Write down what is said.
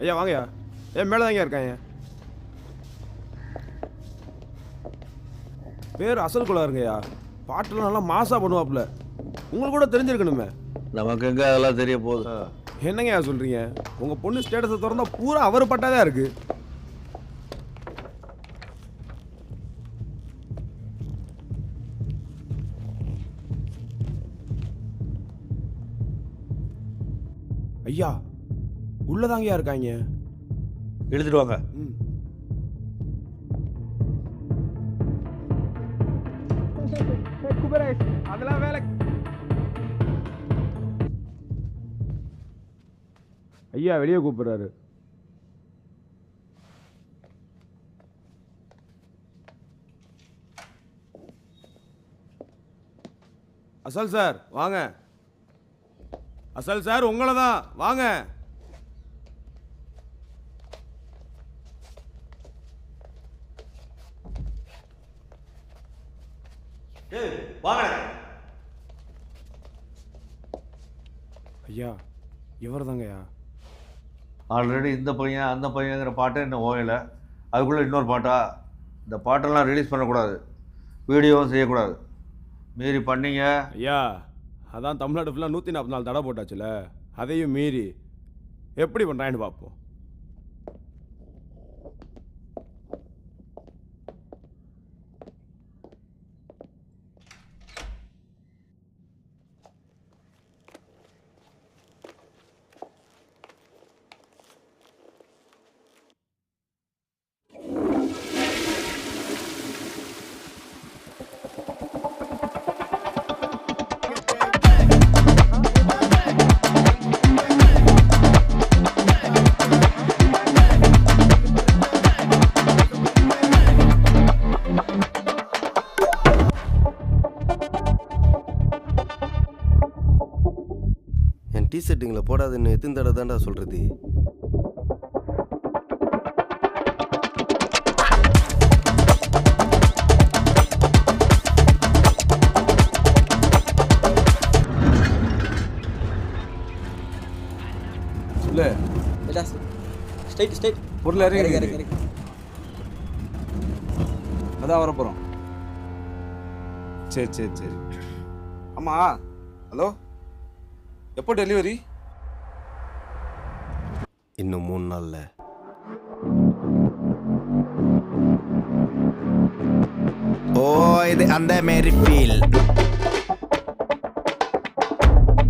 ஐயா வாங்கய்யா. மேலே தாங்க இருக்காங்க. பேர் அசல் குளாருங்கய்யா. பாட்டெல்லாம் நல்லா மாசா பண்ணுவாப்புல. உங்களுக்கு கூட தெரிஞ்சிருக்கணுமே. நமக்கு எங்கே அதெல்லாம் தெரிய போகுது. என்னங்கய்யா சொல்கிறீங்க? உங்கள் பொண்ணு ஸ்டேட்டஸை திறந்தா பூரா அவர் பட்டாதான் இருக்கு. ஐயா உள்ளதாங்கயா இருக்காங்க. எழுதிட்டு வாங்க. அதெல்லாம் வேலை. ஐயா வெளியே கூப்பிடுறாரு. அசல் சார் வாங்க. அசல் சார் உங்களை தான் வாங்க. ஐயா இவர் தாங்கய்யா. ஆல்ரெடி இந்த பையன் அந்த பையங்கிற பாட்டே இன்னும் ஓயலை. அதுக்குள்ளே இன்னொரு பாட்டா? இந்த பாட்டெல்லாம் ரிலீஸ் பண்ணக்கூடாது, வீடியோவும் செய்யக்கூடாது. மீறி பண்ணீங்க ஐயா. அதான் தமிழ்நாடு ஃபுல்லாக 144 தடை போட்டாச்சுல, அதையும் மீறி எப்படி பண்ணுறான்னு பார்ப்போம். டீ ஷர்ட்டுங்களை போடாதுன்னு எத்தனை தடவை தான்டா சொல்கிறது? இல்லை ஸ்ட்ரைட் ஸ்ட்ரைட் பொருள் இறங்கி அதான் வரப்போகிறோம். சரி சரி சரி. ஆமாம், ஹலோ, எப்போ டெலிவரி? இன்னும் 3 நாள்ல. ஓ இது அந்த மாரி ஃபீல்.